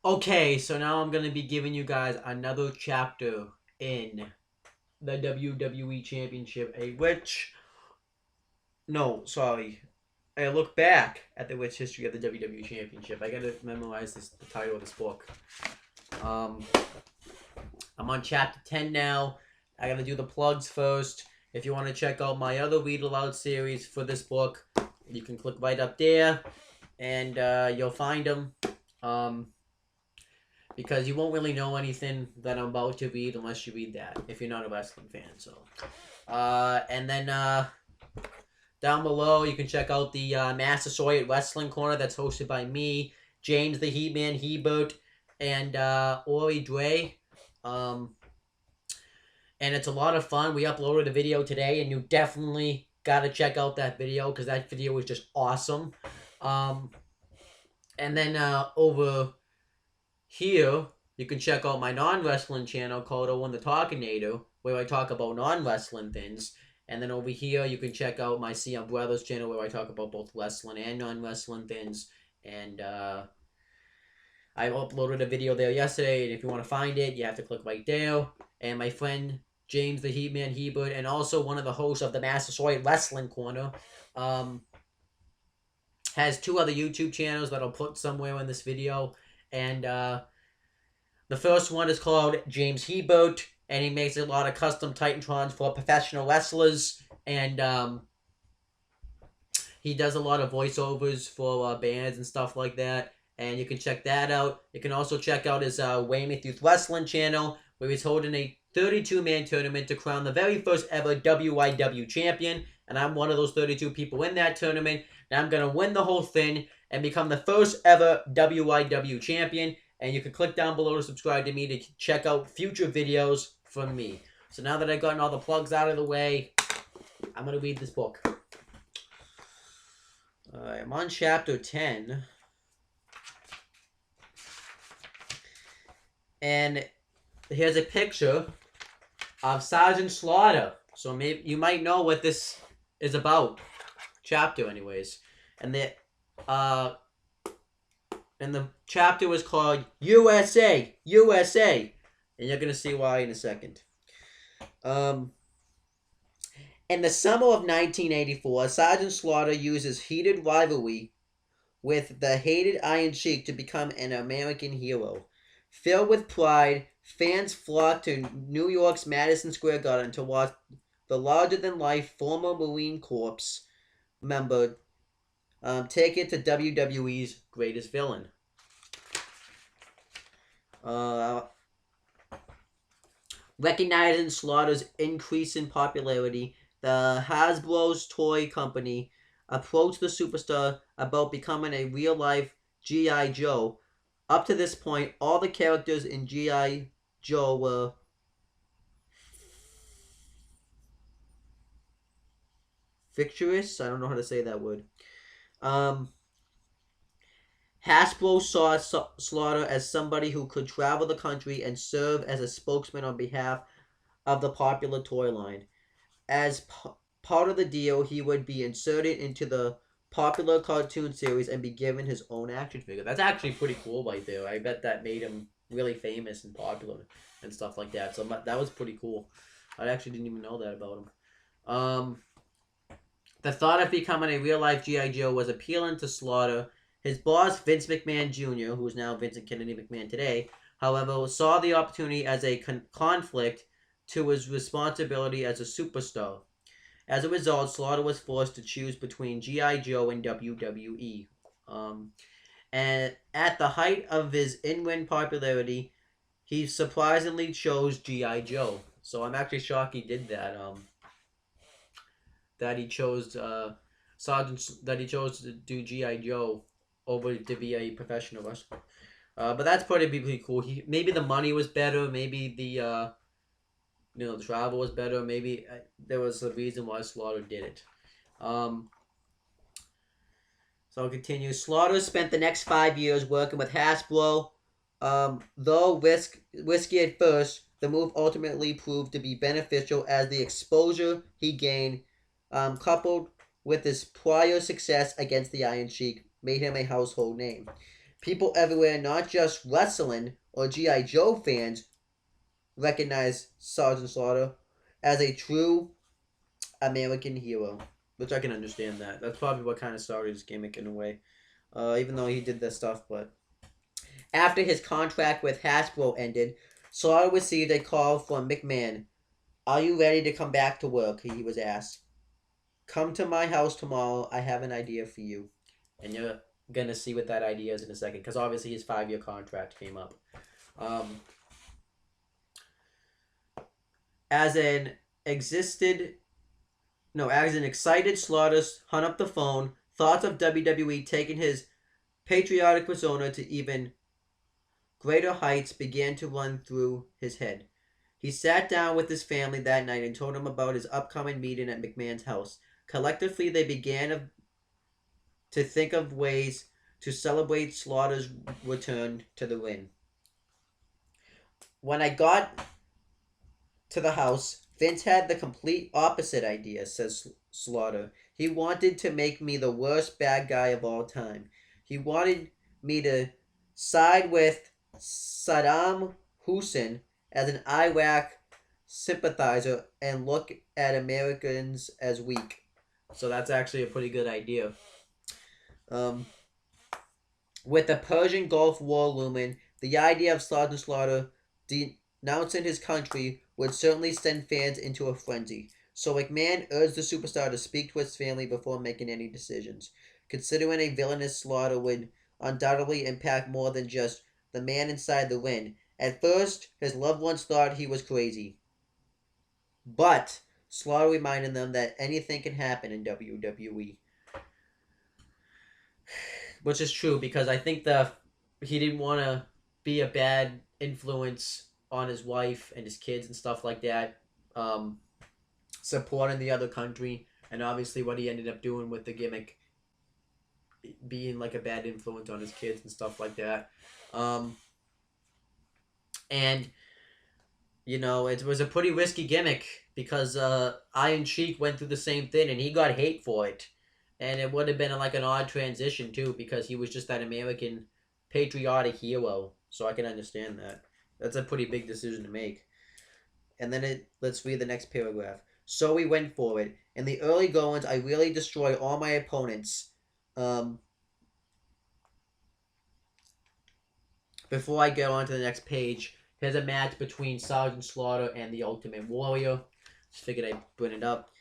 Okay, so now I'm gonna be giving you guys another chapter in the WWE Championship, I look back at the rich history of the WWE Championship. I gotta memorize the title of this book. Um, I'm on chapter 10 now. I gotta do the plugs first. If you want to check out my other Read Aloud series for this book, you can click right up there, and you'll find them. Because you won't really know anything that I'm about to read unless you read that, if you're not a wrestling fan. So, and then down below, you can check out the Massasoit Wrestling Corner that's hosted by me, James the Heatman Hebert, and Ori Dre. And it's a lot of fun. We uploaded a video today, and you definitely got to check out that video because that video was just awesome. And then over here, you can check out my non-wrestling channel called Owen the Talkinator, where I talk about non-wrestling things. And then over here, you can check out my CM Brothers channel, where I talk about both wrestling and non-wrestling things. And I uploaded a video there yesterday, and if you want to find it, you have to click right there. And my friend James the Heatman Hebert, and also one of the hosts of the Massasoit Wrestling Corner, has two other YouTube channels that I'll put somewhere in this video. And the first one is called James Hebert, and he makes a lot of custom Titantrons for professional wrestlers, and he does a lot of voiceovers for bands and stuff like that, and you can check that out. You can also check out his Weymouth Youth Wrestling channel, where he's holding a 32-man tournament to crown the very first ever WIW champion, and I'm one of those 32 people in that tournament, and I'm going to win the whole thing and become the first ever WIW champion. And you can click down below to subscribe to me to check out future videos from me. So now that I've gotten all the plugs out of the way, I'm going to read this book. I'm on chapter 10. And here's a picture of Sergeant Slaughter. So maybe you might know what this is about. Chapter, anyways. And the chapter was called USA, USA. And you're going to see why in a second. In the summer of 1984, Sergeant Slaughter uses heated rivalry with the hated Iron Sheik to become an American hero. Filled with pride, fans flocked to New York's Madison Square Garden to watch the larger-than-life former Marine Corps member take it to WWE's greatest villain. Recognizing Slaughter's increase in popularity, the Hasbro's toy company approached the superstar about becoming a real-life G.I. Joe. Up to this point, all the characters in G.I. Joe were fictitious. I don't know how to say that word. Hasbro saw Slaughter as somebody who could travel the country and serve as a spokesman on behalf of the popular toy line. As part of the deal, he would be inserted into the popular cartoon series and be given his own action figure. That's actually pretty cool right there. I bet that made him really famous and popular and stuff like that. So that was pretty cool. I actually didn't even know that about him. The thought of becoming a real-life G.I. Joe was appealing to Slaughter. His boss, Vince McMahon Jr., who is now Vincent Kennedy McMahon today, however, saw the opportunity as a conflict to his responsibility as a superstar. As a result, Slaughter was forced to choose between G.I. Joe and WWE. And at the height of his in-ring popularity, he surprisingly chose G.I. Joe. So I'm actually shocked he did that. That he chose to do G.I. Joe over to be a professional wrestler. But that's pretty cool. Maybe the money was better. Maybe the the travel was better. Maybe there was a reason why Slaughter did it. So I'll continue. Slaughter spent the next 5 years working with Hasbro. Though risky at first, the move ultimately proved to be beneficial as the exposure he gained, coupled with his prior success against the Iron Sheik, made him a household name. People everywhere, not just wrestling or G.I. Joe fans, recognize Sergeant Slaughter as a true American hero. Which I can understand that. That's probably what kind of started his gimmick in a way. Even though he did this stuff, but after his contract with Hasbro ended, Slaughter received a call from McMahon. "Are you ready to come back to work?" he was asked. "Come to my house tomorrow. I have an idea for you." And you're gonna see what that idea is in a second, because obviously his 5-year contract came up. Um, as an existed, no, as an excited Slaughter hung up the phone, thoughts of WWE taking his patriotic persona to even greater heights began to run through his head. He sat down with his family that night and told them about his upcoming meeting at McMahon's house. Collectively, they began to think of ways to celebrate Slaughter's return to the ring. "When I got to the house, Finch had the complete opposite idea," says Slaughter. "He wanted to make me the worst bad guy of all time. He wanted me to side with Saddam Hussein as an Iraq sympathizer and look at Americans as weak." So that's actually a pretty good idea. With the Persian Gulf War looming, the idea of Sergeant Slaughter denouncing his country would certainly send fans into a frenzy. So McMahon urged the superstar to speak to his family before making any decisions, considering a villainous Slaughter would undoubtedly impact more than just the man inside the ring. At first, his loved ones thought he was crazy. But Slaughter reminded them that anything can happen in WWE. Which is true, because I think he didn't want to be a bad influence on his wife and his kids and stuff like that. Supporting the other country, and obviously what he ended up doing with the gimmick, being like a bad influence on his kids and stuff like that. And it was a pretty risky gimmick, because Iron Sheik went through the same thing and he got hate for it. And it would have been like an odd transition too, because he was just that American patriotic hero. So I can understand that. That's a pretty big decision to make. And then let's read the next paragraph. "So we went for it. In the early goings, I really destroyed all my opponents. Before I get on to the next page, here's a match between Sergeant Slaughter and the Ultimate Warrior. Just figured I'd bring it up.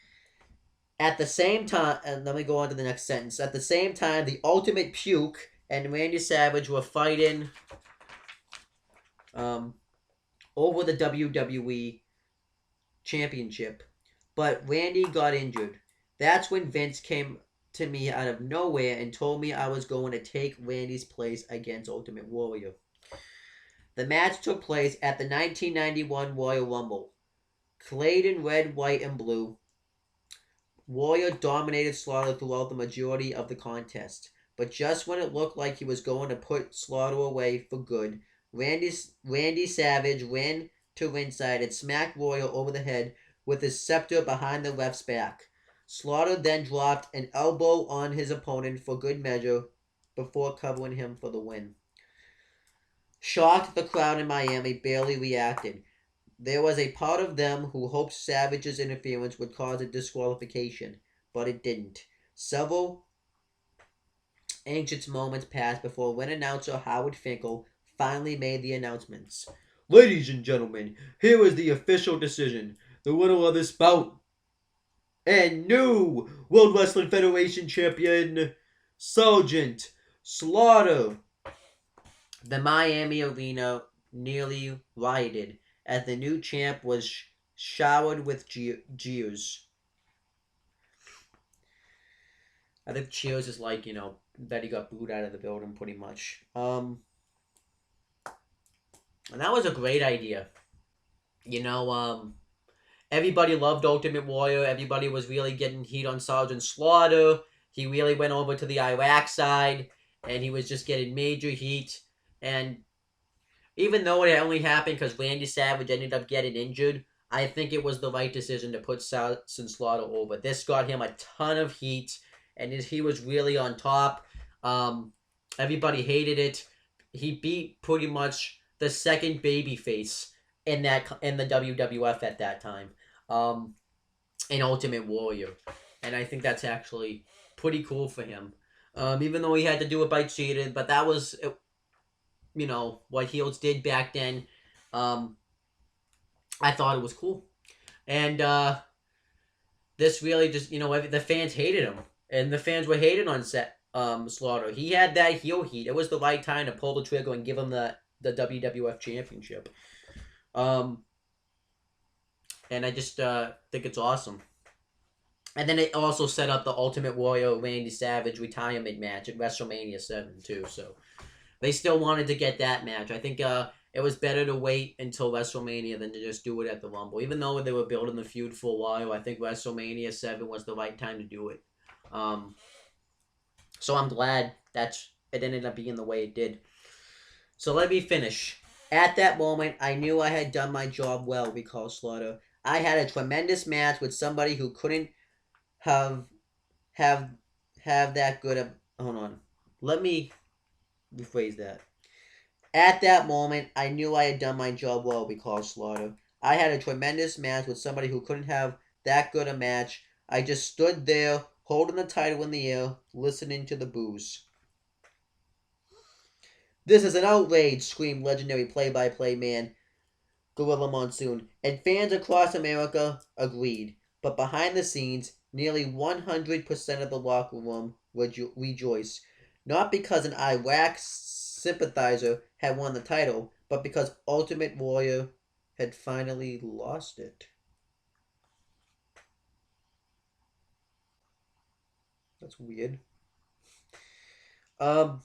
At the same time," and let me go on to the next sentence. "At the same time, the Ultimate Puke and Randy Savage were fighting over the WWE Championship, but Randy got injured. That's when Vince came to me out of nowhere and told me I was going to take Randy's place against Ultimate Warrior." The match took place at the 1991 Royal Rumble. Clad in red, white, and blue, Warrior dominated Slaughter throughout the majority of the contest. But just when it looked like he was going to put Slaughter away for good, Randy Savage ran to ringside and smacked Warrior over the head with his scepter behind the ref's back. Slaughter then dropped an elbow on his opponent for good measure before covering him for the win. Shocked, the crowd in Miami barely reacted. There was a part of them who hoped Savage's interference would cause a disqualification, but it didn't. Several anxious moments passed before ring announcer Howard Finkel finally made the announcements. "Ladies and gentlemen, here is the official decision. The winner of this bout and new World Wrestling Federation champion, Sergeant Slaughter." The Miami arena nearly rioted as the new champ was showered with cheers. I think cheers is like, that he got booed out of the building pretty much. And that was a great idea. Everybody loved Ultimate Warrior. Everybody was really getting heat on Sergeant Slaughter. He really went over to the Iraq side, and he was just getting major heat. And even though it only happened because Randy Savage ended up getting injured, I think it was the right decision to put Sergeant Slaughter over. This got him a ton of heat, and he was really on top. Everybody hated it. He beat pretty much the second babyface in the WWF at that time, um, in Ultimate Warrior, and I think that's actually pretty cool for him. Even though he had to do it by cheating, but that was what heels did back then. Um, I thought it was cool, and this really just the fans hated him, and the fans were hated on Slaughter. He had that heel heat. It was the right time to pull the trigger and give him the WWF Championship. Um, and I just think it's awesome. And then it also set up the Ultimate Warrior Randy Savage retirement match at WrestleMania 7 too. So they still wanted to get that match. I think it was better to wait until WrestleMania than to just do it at the Rumble. Even though they were building the feud for a while, I think WrestleMania 7 was the right time to do it. So I'm glad that it ended up being the way it did. So let me finish. At that moment, I knew I had done my job well, recalls Slaughter. I had a tremendous match with somebody who couldn't have have have that good of... Hold on. Let me rephrase that. At that moment, I knew I had done my job well, recalls Slaughter. I had a tremendous match with somebody who couldn't have that good a match. I just stood there, holding the title in the air, listening to the boos. This is an outrage, screamed legendary play-by-play man Gorilla Monsoon, and fans across America agreed. But behind the scenes, nearly 100% of the locker room rejoiced, not because an Iraq sympathizer had won the title, but because Ultimate Warrior had finally lost it. That's weird. I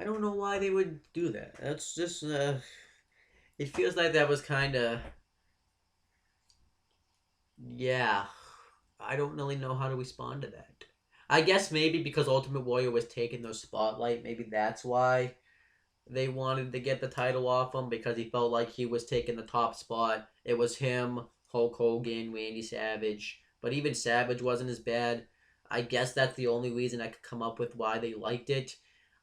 don't know why they would do that. That's just it feels like that was kind of... Yeah, I don't really know how to respond to that. I guess maybe because Ultimate Warrior was taking the spotlight, maybe that's why they wanted to get the title off him, because he felt like he was taking the top spot. It was him, Hulk Hogan, Randy Savage, but even Savage wasn't as bad. I guess that's the only reason I could come up with why they liked it.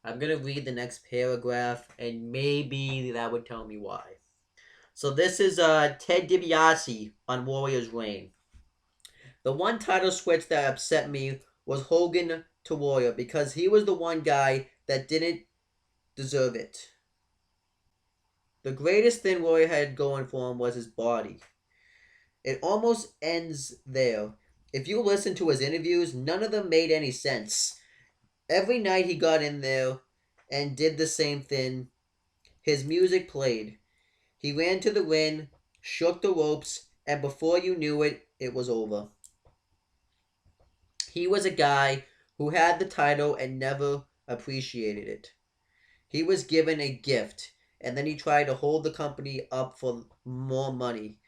I'm going to read the next paragraph, and maybe that would tell me why. So this is Ted DiBiase on Warrior's reign. The one title switch that upset me was Hogan to Warrior, because he was the one guy that didn't deserve it. The greatest thing Warrior had going for him was his body. It almost ends there. If you listen to his interviews, none of them made any sense. Every night he got in there and did the same thing. His music played. He ran to the ring, shook the ropes, and before you knew it, it was over. He was a guy who had the title and never appreciated it. He was given a gift, and then he tried to hold the company up for more money.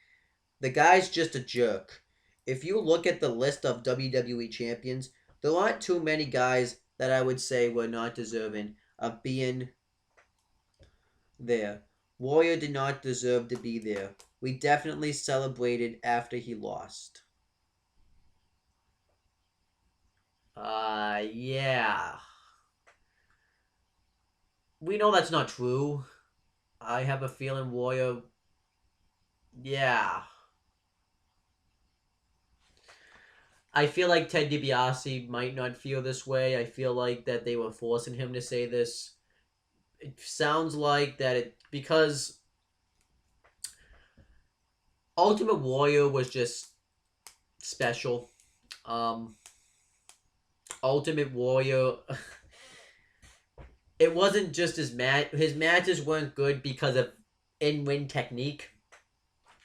The guy's just a jerk. If you look at the list of WWE champions, there aren't too many guys that I would say were not deserving of being there. Warrior did not deserve to be there. We definitely celebrated after he lost. Yeah. We know that's not true. I have a feeling Warrior... Yeah. I feel like Ted DiBiase might not feel this way. I feel like that they were forcing him to say this. It sounds like that it... Because Ultimate Warrior was just special. Ultimate Warrior... It wasn't just his match. His matches weren't good because of in-ring technique.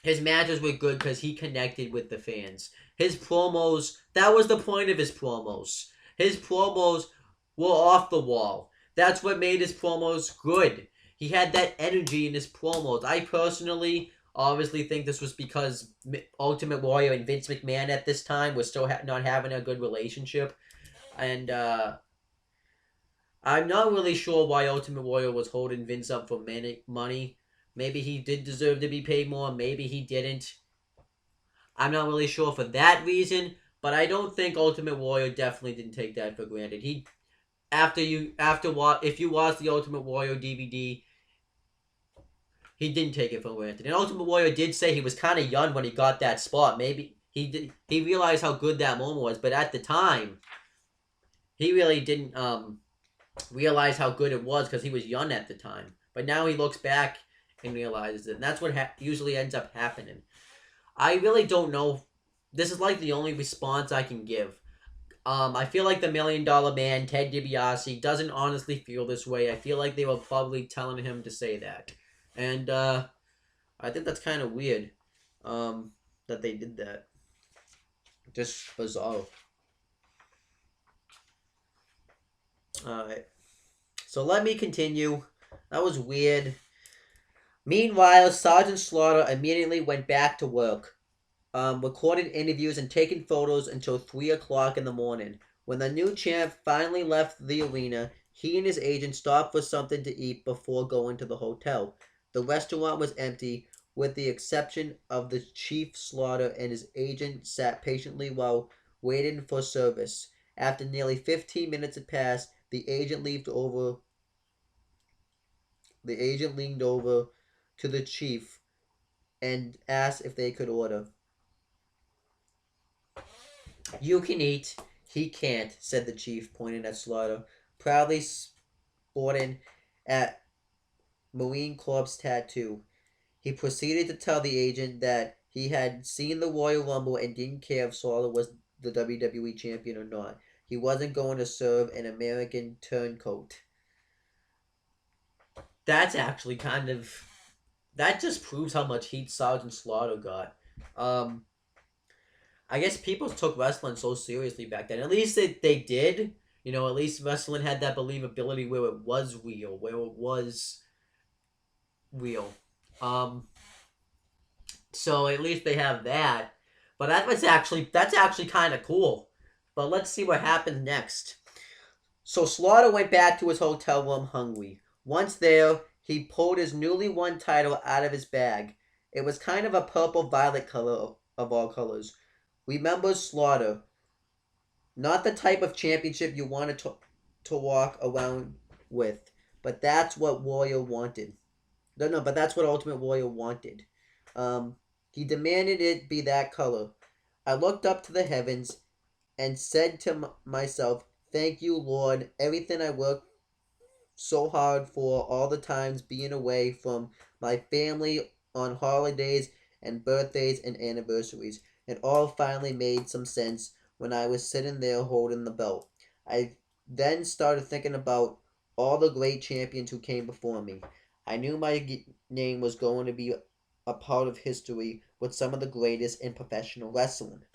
His matches were good because he connected with the fans. His promos, that was the point of his promos. His promos were off the wall. That's what made his promos good. He had that energy in his promos. I personally obviously think this was because Ultimate Warrior and Vince McMahon at this time was still not having a good relationship. And I'm not really sure why Ultimate Warrior was holding Vince up for money. Maybe he did deserve to be paid more. Maybe he didn't. I'm not really sure for that reason. But I don't think Ultimate Warrior definitely didn't take that for granted. He if you watch the Ultimate Warrior DVD, he didn't take it for granted. And Ultimate Warrior did say he was kind of young when he got that spot. Maybe he realized how good that moment was, but at the time, he really didn't realize how good it was because he was young at the time. But now he looks back and realizes it, and that's what usually ends up happening. I really don't know. This is like the only response I can give. I feel like the $1 Million Man, Ted DiBiase, doesn't honestly feel this way. I feel like they were probably telling him to say that. And I think that's kind of weird that they did that. Just bizarre. Alright. So let me continue. That was weird. Meanwhile, Sergeant Slaughter immediately went back to work. Recorded interviews and taking photos until 3 o'clock in the morning. When the new champ finally left the arena, he and his agent stopped for something to eat before going to the hotel. The restaurant was empty, with the exception of the Chief Slaughter, and his agent sat patiently while waiting for service. After nearly 15 minutes had passed, the agent leaned over to the chief and asked if they could order. "You can eat, he can't," said the chief, pointing at Slaughter, proudly sporting at Marine Corps tattoo. He proceeded to tell the agent that he had seen the Royal Rumble and didn't care if Slaughter was the WWE champion or not. He wasn't going to serve an American turncoat. That's actually kind of... That just proves how much heat Sergeant Slaughter got. I guess people took wrestling so seriously back then. At least they did. You know, at least wrestling had that believability where it was real, where it was real. So at least they have that. But that's actually kind of cool. But let's see what happens next. So Slaughter went back to his hotel room hungry. Once there, he pulled his newly won title out of his bag. It was kind of a purple-violet color of all colors. Remember Slaughter. Not the type of championship you wanted to walk around with. But that's what Warrior wanted. No, but that's what Ultimate Warrior wanted. He demanded it be that color. I looked up to the heavens and said to myself, "Thank you, Lord. Everything I worked so hard for, all the times being away from my family on holidays and birthdays and anniversaries. It all finally made some sense when I was sitting there holding the belt. I then started thinking about all the great champions who came before me. I knew my name was going to be a part of history with some of the greatest in professional wrestling."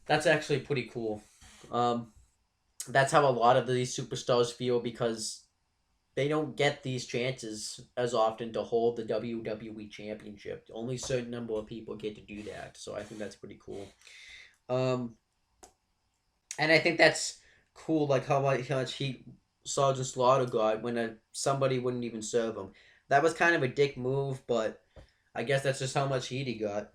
That's actually pretty cool. That's how a lot of these superstars feel because they don't get these chances as often to hold the WWE Championship. Only a certain number of people get to do that, so I think that's pretty cool. And I think that's cool, like how much heat Sergeant Slaughter got when somebody wouldn't even serve him. That was kind of a dick move, but I guess that's just how much heat he got.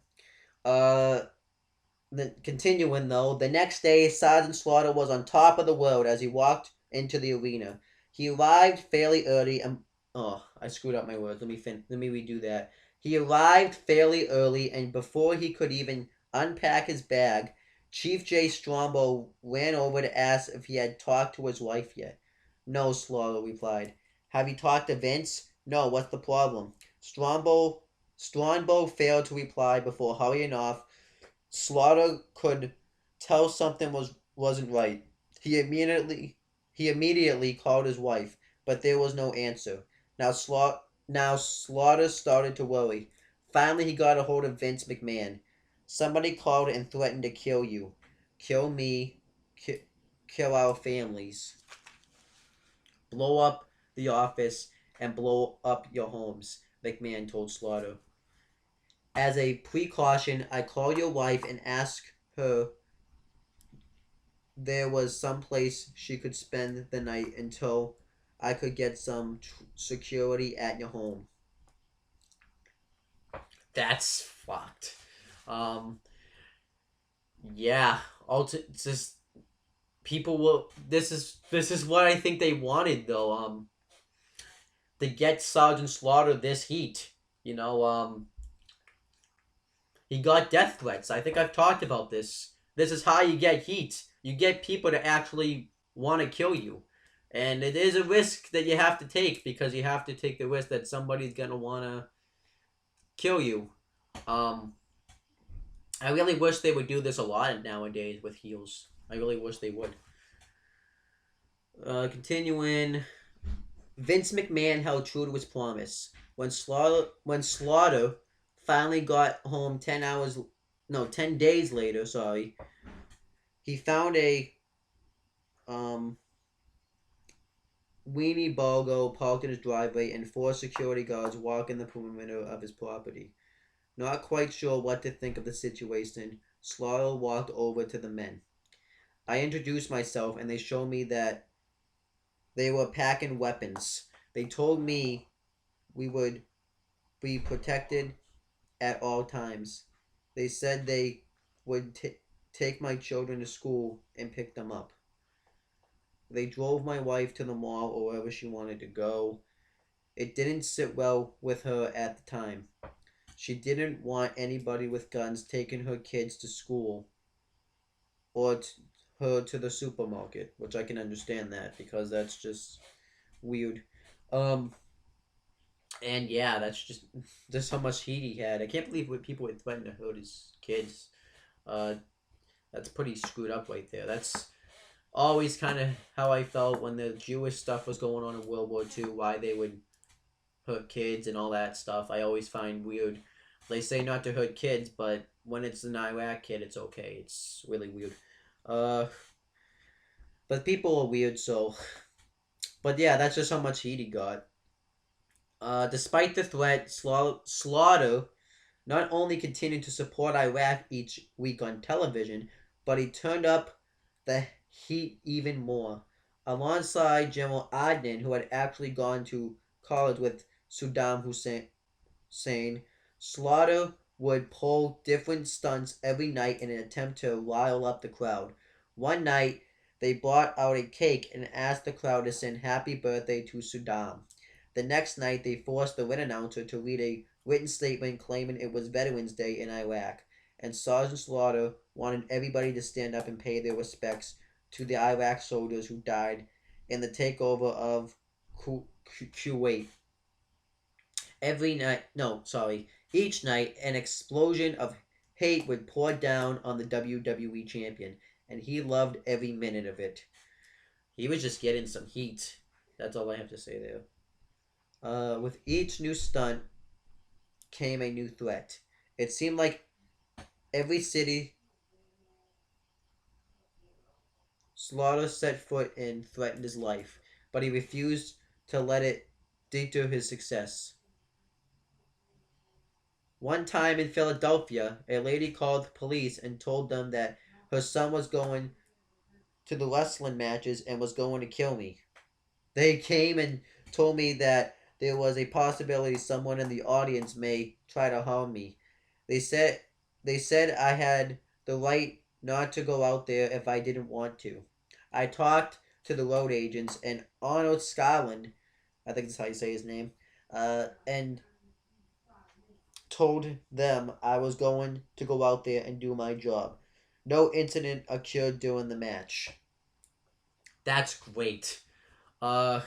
Continuing though, the next day, Sergeant Slaughter was on top of the world as he walked into the arena. He arrived fairly early and... Oh, I screwed up my words. Let me redo that. He arrived fairly early, and before he could even unpack his bag, Chief J. Strombo ran over to ask if he had talked to his wife yet. "No," Slaughter replied. "Have you talked to Vince?" "No, what's the problem?" Strombo failed to reply before hurrying off. Slaughter could tell something wasn't right. He immediately called his wife, but there was no answer. Now Slaughter started to worry. Finally, he got a hold of Vince McMahon. "Somebody called and threatened to kill you. Kill me. Kill our families. Blow up the office and blow up your homes," McMahon told Slaughter. "As a precaution, I called your wife and asked her there was some place she could spend the night until I could get some security at your home." That's fucked. Yeah, it's just people will. This is what I think they wanted though. To get Sergeant Slaughter this heat. You know, he got death threats. I think I've talked about this. This is how you get heat. You get people to actually want to kill you. And it is a risk that you have to take because you have to take the risk that somebody's going to want to kill you. Um, I really wish they would do this a lot nowadays with heels. I really wish they would. Continuing, Vince McMahon held true to his promise. When Slaughter finally got home 10 days later, sorry, he found a um weenie bogo parked in his driveway and four security guards walking the perimeter of his property. Not quite sure what to think of the situation, Slaughter walked over to the men. I introduced myself and they showed me that they were packing weapons. They told me we would be protected at all times. They said they would take my children to school and pick them up. They drove my wife to the mall or wherever she wanted to go. It didn't sit well with her at the time. She didn't want anybody with guns taking her kids to school or her to the supermarket, which I can understand that because that's just weird. Um, and yeah, that's just how much heat he had. I can't believe what people would threaten to hurt his kids. Uh, that's pretty screwed up right there. That's always kind of how I felt when the Jewish stuff was going on in World War II. Why they would hurt kids and all that stuff. I always find weird. They say not to hurt kids, but when it's an Iraq kid, it's okay. It's really weird. Uh, but people are weird, so. But yeah, that's just how much heat he got. Despite the threat, Slaughter not only continued to support Iraq each week on television, but he turned up the heat even more. Alongside General Adnan, who had actually gone to college with Saddam Hussein, Slaughter would pull different stunts every night in an attempt to rile up the crowd. One night, they brought out a cake and asked the crowd to sing happy birthday to Saddam. The next night, they forced the ring announcer to read a written statement claiming it was Veterans Day in Iraq, and Sergeant Slaughter wanted everybody to stand up and pay their respects to the Iraq soldiers who died in the takeover of Kuwait. Every night, no, sorry, each night, an explosion of hate would pour down on the WWE champion, and he loved every minute of it. He was just getting some heat. That's all I have to say there. With each new stunt came a new threat. It seemed like every city Slaughter set foot in threatened his life, but he refused to let it deter his success. One time in Philadelphia, a lady called the police and told them that her son was going to the wrestling matches and was going to kill me. They came and told me that there was a possibility someone in the audience may try to harm me. They said they said I had the right not to go out there if I didn't want to. I talked to the road agents and Arnold Scotland, I think that's how you say his name, and told them I was going to go out there and do my job. No incident occurred during the match. That's great. Uh,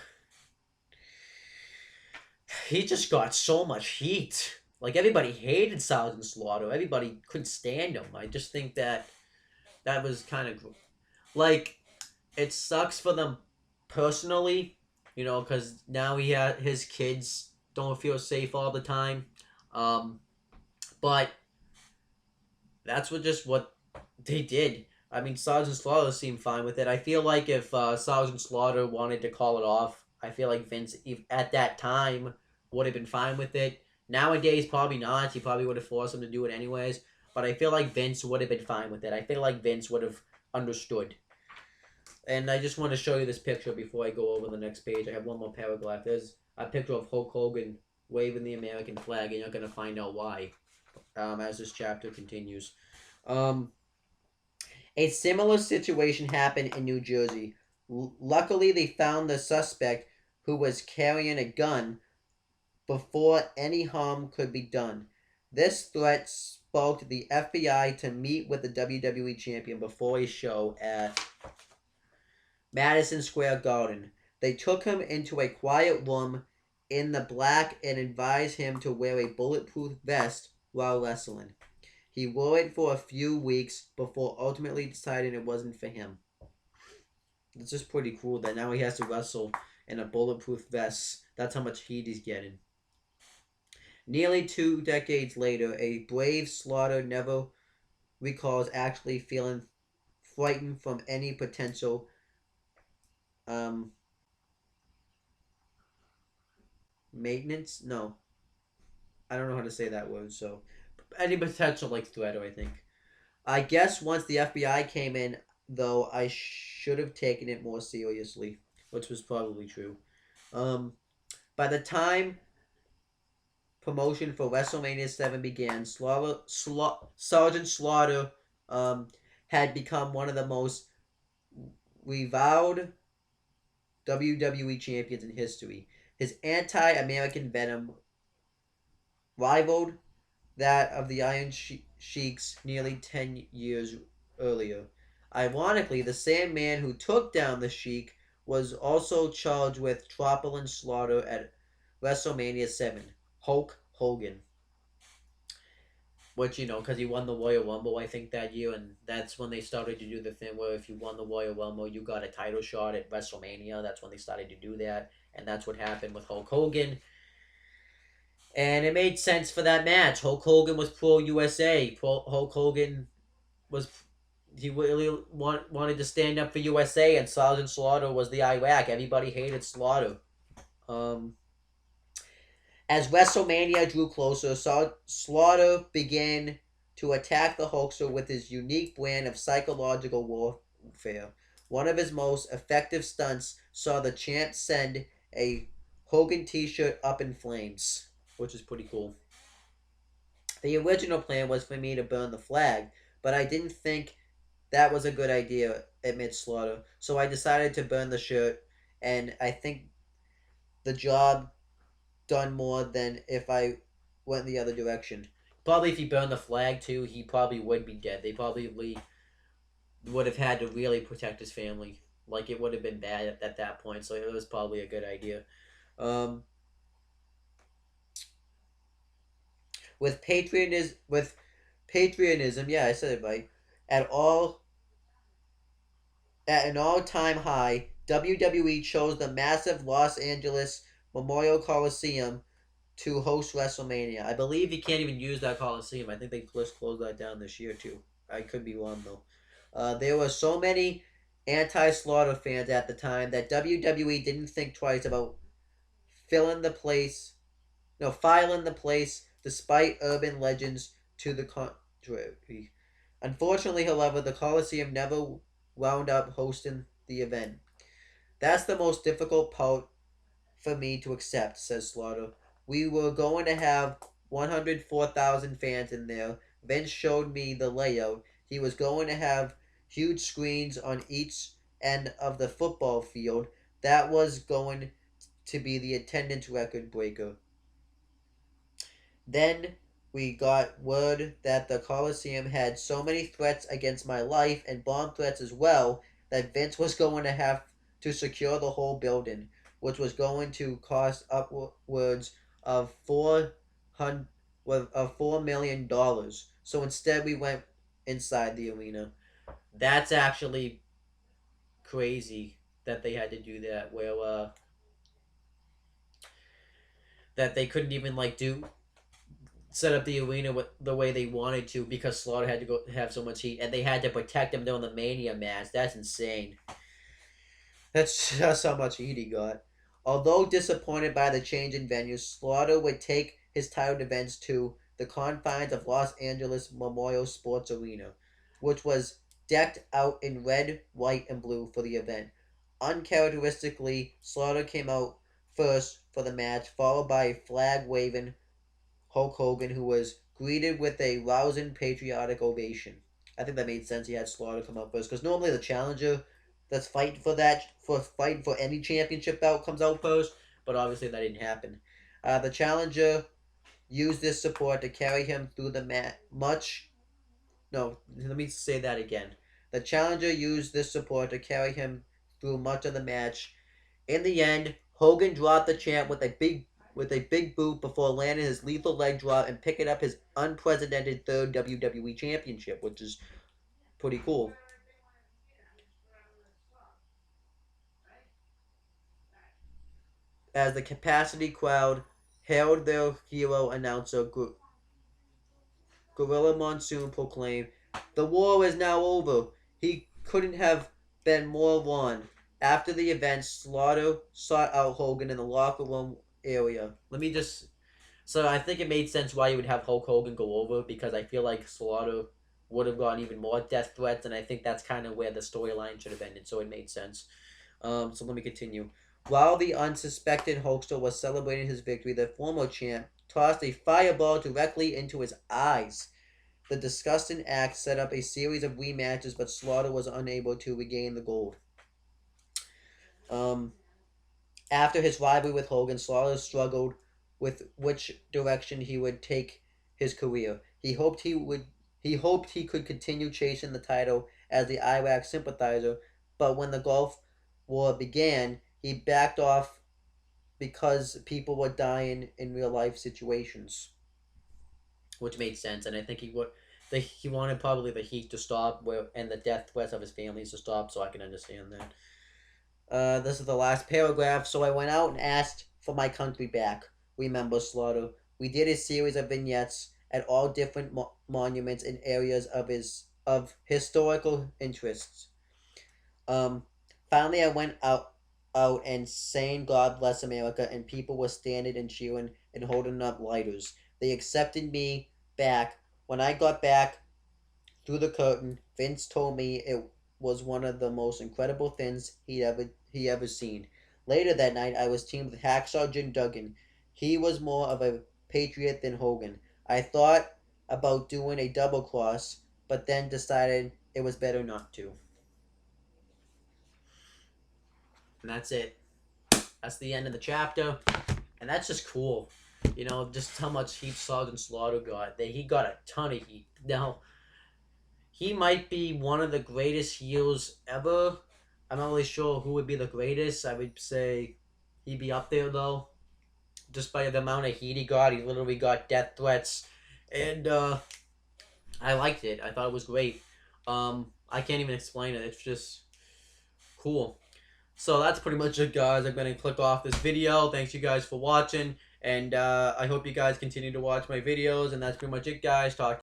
he just got so much heat. Like everybody hated Sergeant Slaughter. Everybody couldn't stand him. I just think that was kind of like it sucks for them personally, because now his kids don't feel safe all the time. Um, but that's what they did. I mean, Sergeant Slaughter seemed fine with it. I feel like if Sergeant Slaughter wanted to call it off, I feel like Vince at that time would have been fine with it. Nowadays, probably not. He probably would have forced him to do it anyways. But I feel like Vince would have been fine with it. I feel like Vince would have understood. And I just want to show you this picture before I go over the next page. I have one more paragraph. There's a picture of Hulk Hogan waving the American flag, and you're going to find out why as this chapter continues. Um, A similar situation happened in New Jersey. Luckily, they found the suspect who was carrying a gun before any harm could be done. This threat sparked the FBI to meet with the WWE champion before a show at Madison Square Garden. They took him into a quiet room in the black and advised him to wear a bulletproof vest while wrestling. He wore it for a few weeks before ultimately deciding it wasn't for him. It's just pretty cool that now he has to wrestle in a bulletproof vest. That's how much heat he's getting. Nearly 2 decades later, a brave Slaughter never recalls actually feeling frightened from any potential um, maintenance. No, I don't know how to say that word. So, any potential like threat, or I think. I guess once the FBI came in, though, I should have taken it more seriously, which was probably true. Um, by the time promotion for WrestleMania 7 began, Sergeant Slaughter um, had become one of the most reviled WWE champions in history. His anti American venom rivaled that of the Iron Sheik's nearly 10 years earlier. Ironically, the same man who took down the Sheik was also charged with trampling Slaughter at WrestleMania 7, Hulk Hogan. Which, because he won the Royal Rumble, I think, that year, and that's when they started to do the thing where if you won the Royal Rumble, you got a title shot at WrestleMania. That's when they started to do that, and that's what happened with Hulk Hogan. And it made sense for that match. Hulk Hogan was pro USA. Hulk Hogan was he really wanted to stand up for USA, and Sergeant Slaughter was the Iraq. Everybody hated Slaughter. Um, as WrestleMania drew closer, Slaughter began to attack the Hulkster with his unique brand of psychological warfare. One of his most effective stunts saw the champ send a Hogan t-shirt up in flames, which is pretty cool. The original plan was for me to burn the flag, but I didn't think that was a good idea, admits Slaughter. So I decided to burn the shirt, and I think the job done more than if I went the other direction. Probably if he burned the flag too, he probably would be dead. They probably would have had to really protect his family. Like it would have been bad at that point, so it was probably a good idea. Um, with patriotism, yeah, I said it right. At all At an all-time high, WWE chose the massive Los Angeles Memorial Coliseum to host WrestleMania. I believe you can't even use that Coliseum. I think they just closed that down this year too. I could be wrong though. There were so many anti-Slaughter fans at the time that WWE didn't think twice about filling the place, no, filing the place, despite urban legends to the contrary. Unfortunately, however, the Coliseum never wound up hosting the event. That's the most difficult part for me to accept, says Slaughter. We were going to have 104,000 fans in there. Vince showed me the layout. He was going to have huge screens on each end of the football field. That was going to be the attendance record breaker. Then we got word that the Coliseum had so many threats against my life and bomb threats as well that Vince was going to have to secure the whole building, which was going to cost upwards of $4 million. So instead, we went inside the arena. That's actually crazy that they had to do that. Where that they couldn't even like do set up the arena with the way they wanted to because Slaughter had to go have so much heat, and they had to protect him during the Mania match. That's insane. That's just how much heat he got. Although disappointed by the change in venue, Slaughter would take his title defense to the confines of Los Angeles Memorial Sports Arena, which was decked out in red, white, and blue for the event. Uncharacteristically, Slaughter came out first for the match, followed by a flag-waving Hulk Hogan, who was greeted with a rousing patriotic ovation. I think that made sense. He had Slaughter come out first because normally the challenger that's fighting for any championship belt comes out first, but obviously that didn't happen. The challenger used this support to carry him through the much. No, let me say that again. The challenger used this support to carry him through much of the match. In the end, Hogan dropped the champ with a big boot before landing his lethal leg drop and picking up his unprecedented third WWE championship, which is pretty cool. As the capacity crowd hailed their hero announcer, Gorilla Monsoon proclaimed, "The war is now over. He couldn't have been more wrong." After the event, Slaughter sought out Hogan in the locker room area. So I think it made sense why you would have Hulk Hogan go over because I feel like Slaughter would have gotten even more death threats, and I think that's kind of where the storyline should have ended. So it made sense. So let me continue. While the unsuspected Hulkster was celebrating his victory, the former champ tossed a fireball directly into his eyes. The disgusting act set up a series of rematches, but Slaughter was unable to regain the gold. Um, After his rivalry with Hogan, Slaughter struggled with which direction he would take his career. He hoped he could continue chasing the title as the Iraq sympathizer, but when the Gulf War began, he backed off because people were dying in real life situations, which made sense. And I think he wanted probably the heat to stop and the death threats of his families to stop. So I can understand that. This is the last paragraph. So I went out and asked for my country back. Remember, Slaughter. We did a series of vignettes at all different monuments in areas of historical interests. Um, Finally, I went out and saying "God bless America," and people were standing and cheering and holding up lighters. They accepted me back. When I got back through the curtain, Vince told me it was one of the most incredible things he ever seen. Later that night, I was teamed with Hacksaw Jim Duggan. He was more of a patriot than Hogan. I thought about doing a double cross, but then decided it was better not to. And that's it. That's the end of the chapter, and that's just cool. Just how much heat Sergeant Slaughter got. He got a ton of heat. Now, he might be one of the greatest heels ever. I'm not really sure who would be the greatest. I would say he'd be up there, though. Just by the amount of heat he got. He literally got death threats. And I liked it. I thought it was great. I can't even explain it. It's just cool. So that's pretty much it, guys. I'm going to click off this video. Thanks you guys for watching. And I hope you guys continue to watch my videos. And that's pretty much it, guys. Talk